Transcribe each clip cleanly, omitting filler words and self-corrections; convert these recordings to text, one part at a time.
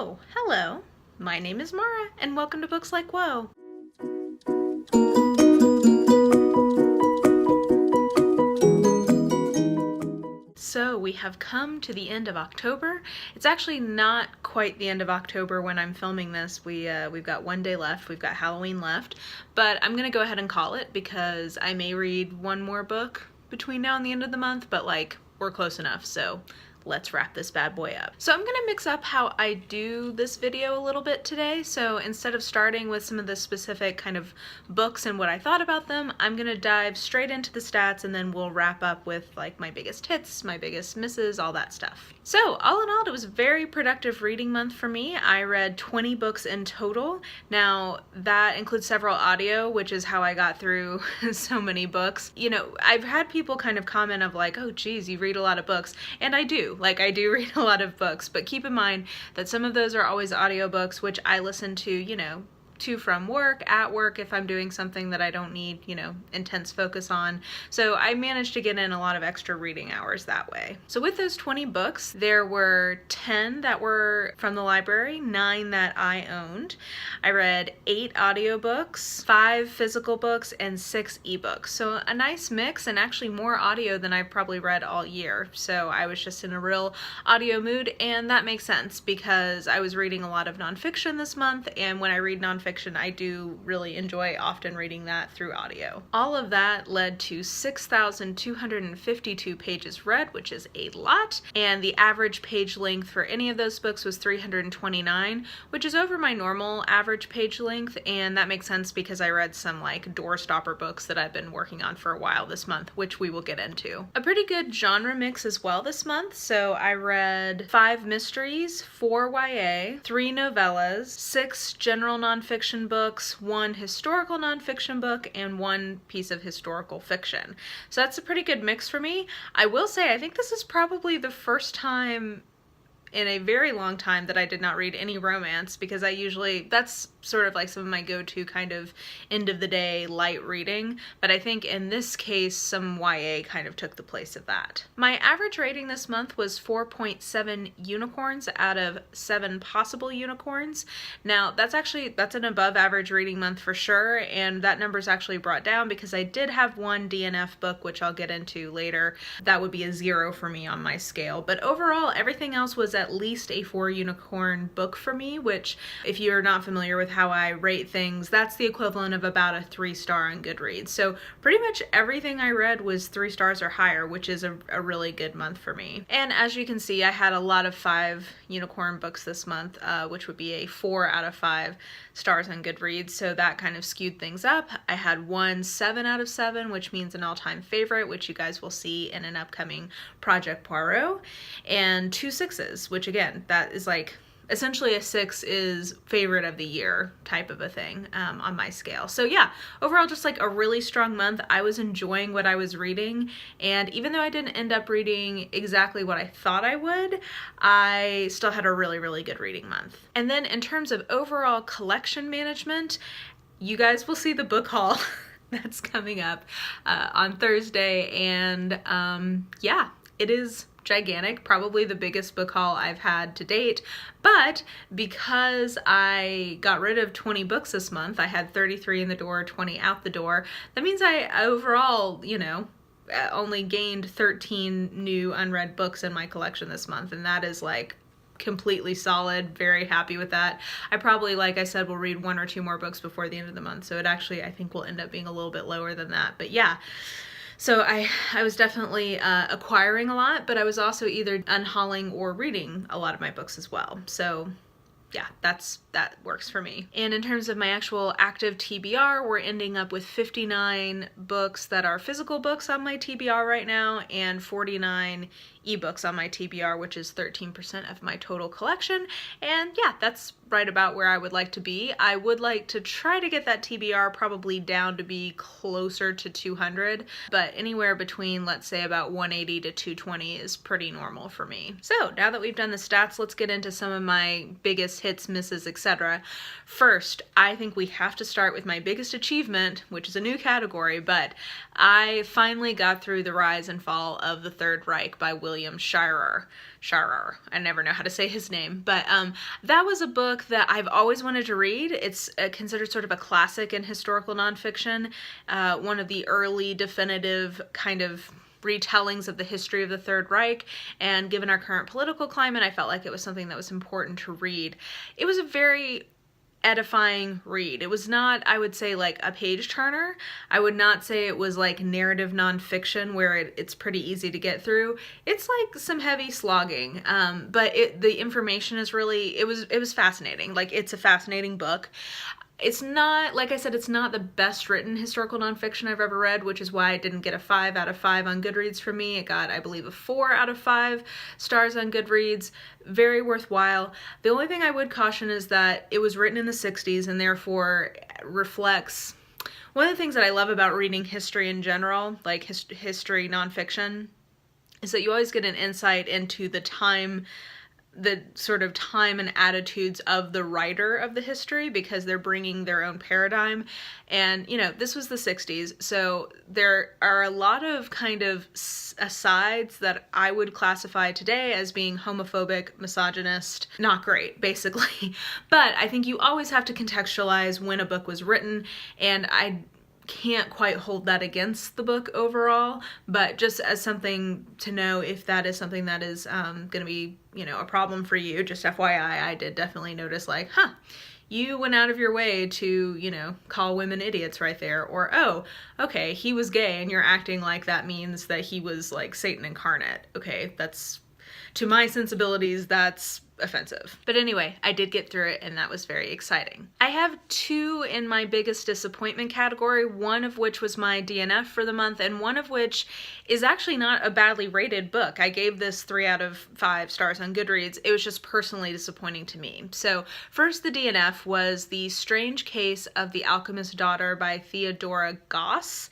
Oh, hello. My name is Nora, and welcome to Books Like Whoa. So we have come to the end of October. It's actually not quite the end of October when I'm filming this. We've got one day left. We've got Halloween left, but I'm gonna go ahead and call it because I may read one more book between now and the end of the month, but like we're close enough, so let's wrap this bad boy up. So I'm gonna mix up how I do this video a little bit today. So instead of starting with some of the specific kind of books and what I thought about them, I'm gonna dive straight into the stats and then we'll wrap up with like my biggest hits, my biggest misses, all that stuff. So all in all, it was a very productive reading month for me. I read 20 books in total. Now that includes several audio, which is how I got through so many books. You know, I've had people kind of comment of like, oh geez, you read a lot of books. And I do. Like, I do read a lot of books, but keep in mind that some of those are always audiobooks, which I listen to, you know, from work, at work, if I'm doing something that I don't need, you know, intense focus on. So I managed to get in a lot of extra reading hours that way. So with those 20 books, there were 10 that were from the library, 9 that I owned. I read 8 audiobooks, 5 physical books, and 6 ebooks. So a nice mix, and actually more audio than I've probably read all year. So I was just in a real audio mood, and that makes sense because I was reading a lot of nonfiction this month, and when I read nonfiction, I do really enjoy often reading that through audio. All of that led to 6,252 pages read, which is a lot, and the average page length for any of those books was 329, which is over my normal average page length, and that makes sense because I read some like doorstopper books that I've been working on for a while this month, which we will get into. A pretty good genre mix as well this month, so I read 5 mysteries, 4 YA, 3 novellas, 6 general nonfiction books, 1 historical nonfiction book, and 1 piece of historical fiction. So that's a pretty good mix for me. I will say I think this is probably the first time in a very long time that I did not read any romance, because that's sort of like some of my go-to kind of end of the day light reading, but I think in this case some YA kind of took the place of that. My average rating this month was 4.7 unicorns out of 7 possible unicorns. Now that's an above average reading month for sure, and that number is actually brought down because I did have 1 DNF book, which I'll get into later. That would be a 0 for me on my scale, but overall everything else was at least a 4 unicorn book for me, which if you're not familiar with how I rate things, that's the equivalent of about a 3-star on Goodreads. So pretty much everything I read was 3 stars or higher, which is a really good month for me. And as you can see, I had a lot of 5 unicorn books this month, which would be a 4 out of 5 stars on Goodreads, so that kind of skewed things up. I had 1 7 out of 7, which means an all-time favorite, which you guys will see in an upcoming Project Poirot, and 2 6s, which again, that is like essentially a 6 is favorite of the year type of a thing on my scale. So yeah, overall just like a really strong month. I was enjoying what I was reading, and even though I didn't end up reading exactly what I thought I would, I still had a really, really good reading month. And then in terms of overall collection management, you guys will see the book haul that's coming up on Thursday, and yeah, it is gigantic, probably the biggest book haul I've had to date, but because I got rid of 20 books this month, I had 33 in the door, 20 out the door, that means I overall, you know, only gained 13 new unread books in my collection this month, and that is like completely solid. Very happy with that. I probably, like I said, will read 1 or 2 more books before the end of the month, so it actually I think will end up being a little bit lower than that, but yeah. So I was definitely acquiring a lot, but I was also either unhauling or reading a lot of my books as well. So yeah, that works for me. And in terms of my actual active TBR, we're ending up with 59 books that are physical books on my TBR right now, and 49 ebooks on my TBR, which is 13% of my total collection. And yeah, that's right about where I would like to be. I would like to try to get that TBR probably down to be closer to 200, but anywhere between, let's say, about 180 to 220 is pretty normal for me. So now that we've done the stats, let's get into some of my biggest hits, misses, etc. First, I think we have to start with my biggest achievement, which is a new category, but I finally got through The Rise and Fall of the Third Reich by William Shirer. I never know how to say his name, but that was a book that I've always wanted to read. It's considered sort of a classic in historical nonfiction, one of the early definitive kind of retellings of the history of the Third Reich, and given our current political climate, I felt like it was something that was important to read. It was a very edifying read. It was not, I would say, like a page turner. I would not say it was like narrative nonfiction where it's pretty easy to get through. It's like some heavy slogging, but the information is really, it was fascinating. Like, it's a fascinating book. It's not, like I said, it's not the best written historical nonfiction I've ever read, which is why it didn't get a 5 out of 5 on Goodreads for me. It got, I believe, a 4 out of 5 stars on Goodreads. Very worthwhile. The only thing I would caution is that it was written in the 60s and therefore reflects... One of the things that I love about reading history in general, like history nonfiction, is that you always get an insight into the sort of time and attitudes of the writer of the history, because they're bringing their own paradigm. And, you know, this was the 60s, so there are a lot of kind of asides that I would classify today as being homophobic, misogynist, not great, basically. But I think you always have to contextualize when a book was written, and I can't quite hold that against the book overall, but just as something to know if that is something that is going to be, you know, a problem for you, just FYI, I did definitely notice, like, you went out of your way to, you know, call women idiots right there, or, oh, okay, he was gay and you're acting like that means that he was, like, Satan incarnate. Okay, that's, to my sensibilities, that's offensive. But anyway, I did get through it, and that was very exciting. I have 2 in my biggest disappointment category, one of which was my DNF for the month, and one of which is actually not a badly rated book. I gave this 3 out of 5 stars on Goodreads. It was just personally disappointing to me. So first, the DNF was The Strange Case of the Alchemist's Daughter by Theodora Goss.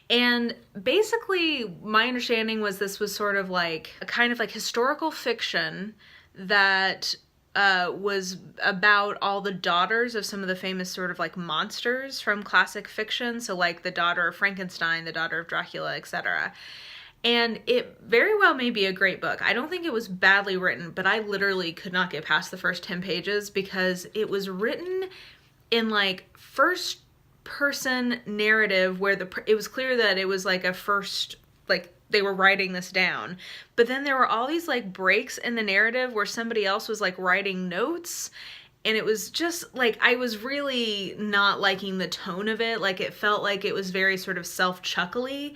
And basically, my understanding was this was sort of like a kind of like historical fiction that was about all the daughters of some of the famous sort of like monsters from classic fiction. So like the daughter of Frankenstein, the daughter of Dracula, etc. And it very well may be a great book. I don't think it was badly written, but I literally could not get past the first 10 pages because it was written in like first person narrative where it was clear that it was like a first, like, they were writing this down, but then there were all these like breaks in the narrative where somebody else was like writing notes, and it was just like, I was really not liking the tone of it. Like, it felt like it was very sort of self-chuckly.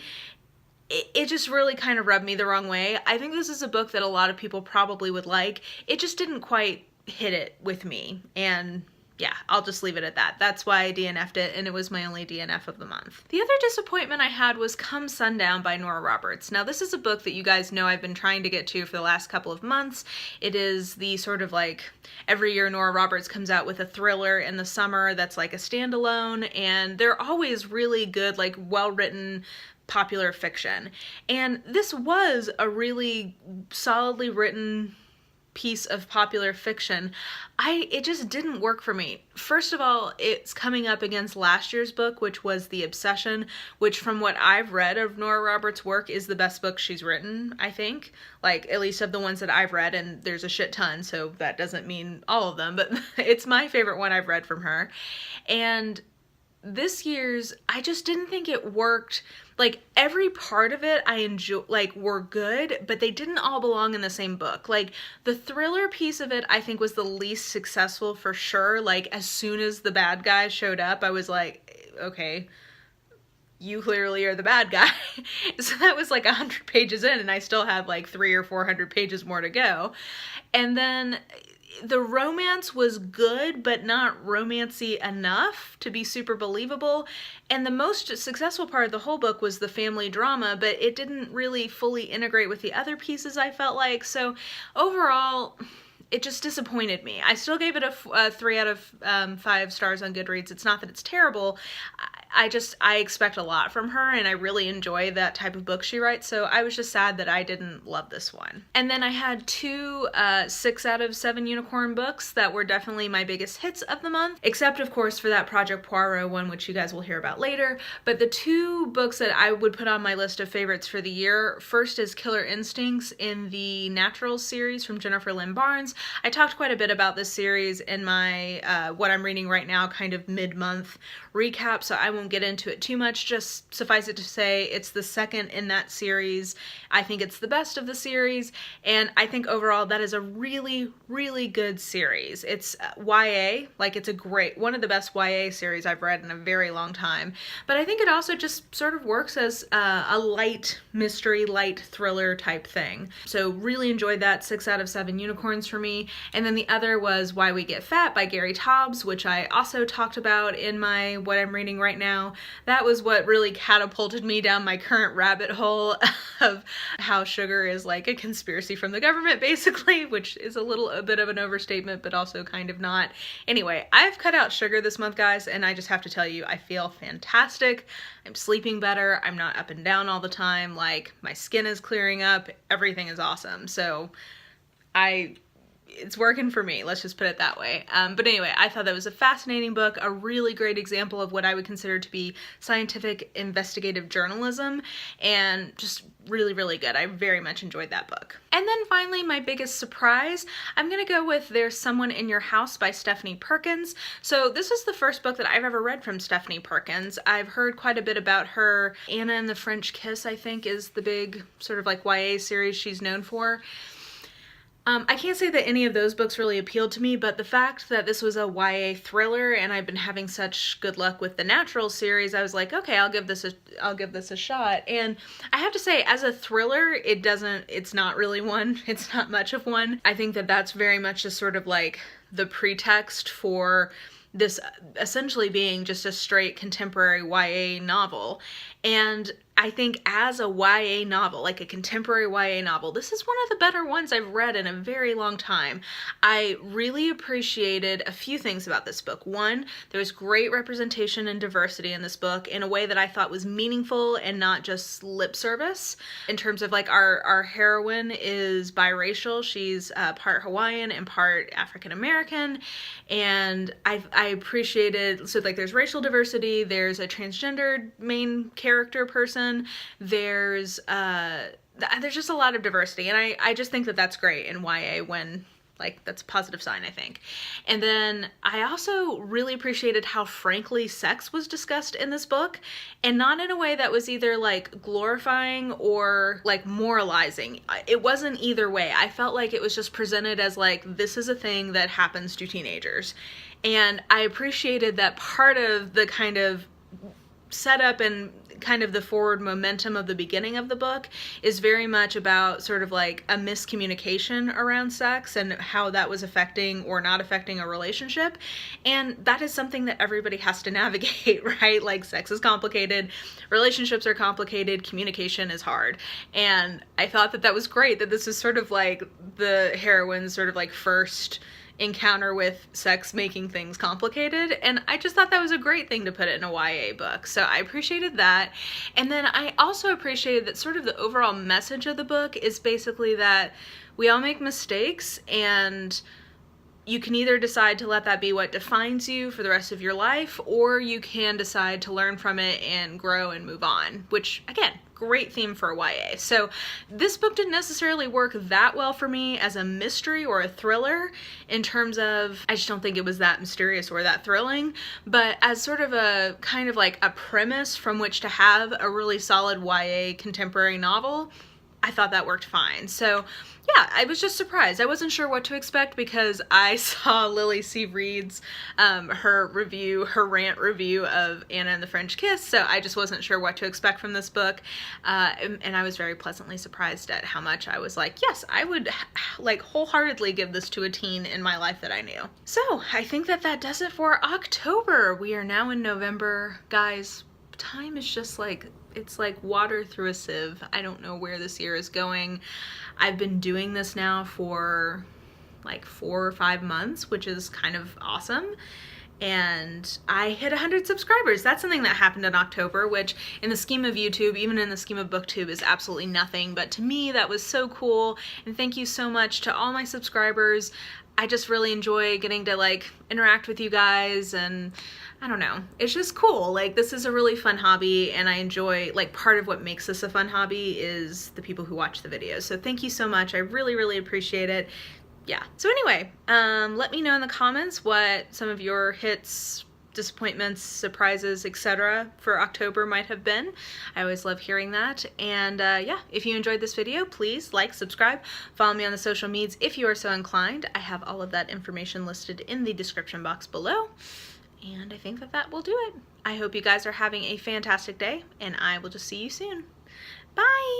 It just really kind of rubbed me the wrong way. I think this is a book that a lot of people probably would like. It just didn't quite hit it with me, and yeah, I'll just leave it at that. That's why I DNF'd it, and it was my only DNF of the month. The other disappointment I had was Come Sundown by Nora Roberts. Now, this is a book that you guys know I've been trying to get to for the last couple of months. It is the sort of like, every year Nora Roberts comes out with a thriller in the summer that's like a standalone, and they're always really good, like well-written, popular fiction. And this was a really solidly written piece of popular fiction. It just didn't work for me. First of all, it's coming up against last year's book, which was The Obsession, which from what I've read of Nora Roberts' work is the best book she's written, I think. Like, at least of the ones that I've read, and there's a shit ton, so that doesn't mean all of them, but it's my favorite one I've read from her. And this year's, I just didn't think it worked. Like, every part of it I enjoy, like, were good, but they didn't all belong in the same book. Like, the thriller piece of it, I think, was the least successful for sure. Like, as soon as the bad guy showed up, I was like, okay, you clearly are the bad guy. So that was like 100 pages in, and I still had like 300 or 400 pages more to go. And then the romance was good, but not romancy enough to be super believable. And the most successful part of the whole book was the family drama, but it didn't really fully integrate with the other pieces, I felt like. So overall, it just disappointed me. I still gave it a 3 out of 5 stars on Goodreads. It's not that it's terrible. I expect a lot from her, and I really enjoy that type of book she writes, so I was just sad that I didn't love this one. And then I had 2 6 out of 7 unicorn books that were definitely my biggest hits of the month, except of course for that Project Poirot one, which you guys will hear about later. But the 2 books that I would put on my list of favorites for the year, first is Killer Instincts in the Naturals series from Jennifer Lynn Barnes. I talked quite a bit about this series in my what I'm reading right now kind of mid-month recap, so I won't get into it too much. Just suffice it to say, it's the second in that series. I think it's the best of the series, and I think overall that is a really, really good series. It's YA, like it's a great, one of the best YA series I've read in a very long time, but I think it also just sort of works as a light mystery, light thriller type thing. So really enjoyed that. 6 out of 7 unicorns for me. And then the other was Why We Get Fat by Gary Taubes, which I also talked about in my what I'm reading right now. That was what really catapulted me down my current rabbit hole of how sugar is like a conspiracy from the government, basically, which is a bit of an overstatement, but also kind of not. Anyway, I've cut out sugar this month, guys, and I just have to tell you, I feel fantastic. I'm sleeping better. I'm not up and down all the time. Like, my skin is clearing up. Everything is awesome. So it's working for me, let's just put it that way. But anyway, I thought that was a fascinating book, a really great example of what I would consider to be scientific investigative journalism, and just really, really good. I very much enjoyed that book. And then finally, my biggest surprise, I'm gonna go with There's Someone in Your House by Stephanie Perkins. So this is the first book that I've ever read from Stephanie Perkins. I've heard quite a bit about her. Anna and the French Kiss, I think, is the big sort of like YA series she's known for. I can't say that any of those books really appealed to me, but the fact that this was a YA thriller and I've been having such good luck with the Natural series, I was like, okay, I'll give this a shot. And I have to say, as a thriller, it's not really one. It's not much of one. I think that that's very much just sort of like the pretext for this essentially being just a straight contemporary YA novel. And I think as a YA novel, like a contemporary YA novel, this is one of the better ones I've read in a very long time. I really appreciated a few things about this book. One, there was great representation and diversity in this book in a way that I thought was meaningful and not just lip service. In terms of like our heroine is biracial. She's part Hawaiian and part African American. And I appreciated, so like there's racial diversity, there's a transgendered main character person, there's just a lot of diversity, and I just think that that's great in YA when, like, that's a positive sign, I think. And then I also really appreciated how frankly sex was discussed in this book, and not in a way that was either like glorifying or like moralizing. It wasn't either way. I felt like it was just presented as like, this is a thing that happens to teenagers. And I appreciated that part of the kind of setup and kind of the forward momentum of the beginning of the book is very much about sort of like a miscommunication around sex and how that was affecting or not affecting a relationship. And that is something that everybody has to navigate, right? Like, sex is complicated, relationships are complicated, communication is hard. And I thought that that was great, that this is sort of like the heroine's sort of like first encounter with sex making things complicated, and I just thought that was a great thing to put it in a YA book, so I appreciated that. And then I also appreciated that sort of the overall message of the book is basically that we all make mistakes, and you can either decide to let that be what defines you for the rest of your life, or you can decide to learn from it and grow and move on, which, again, great theme for a YA. So this book didn't necessarily work that well for me as a mystery or a thriller in terms of, I just don't think it was that mysterious or that thrilling, but as sort of a kind of like a premise from which to have a really solid YA contemporary novel, I thought that worked fine. So yeah, I was just surprised. I wasn't sure what to expect because I saw Lily C. Reed's, her rant review of Anna and the French Kiss, so I just wasn't sure what to expect from this book, and I was very pleasantly surprised at how much I was like, yes, I would like wholeheartedly give this to a teen in my life that I knew. So I think that does it for October. We are now in November. Guys, time is just like, it's like water through a sieve. I don't know where this year is going. I've been doing this now for like 4 or 5 months, which is kind of awesome. And I hit 100 subscribers. That's something that happened in October, which in the scheme of YouTube, even in the scheme of BookTube, is absolutely nothing. But to me, that was so cool. And thank you so much to all my subscribers. I just really enjoy getting to like interact with you guys, and I don't know, it's just cool. Like, this is a really fun hobby, and I enjoy, like, part of what makes this a fun hobby is the people who watch the videos. So thank you so much. I really, really appreciate it. Yeah. So anyway, let me know in the comments what some of your hits, disappointments, surprises, etc. for October might have been. I always love hearing that. And yeah, if you enjoyed this video, please like, subscribe, follow me on the social medias if you are so inclined. I have all of that information listed in the description box below. And I think that will do it. I hope you guys are having a fantastic day, and I will just see you soon. Bye!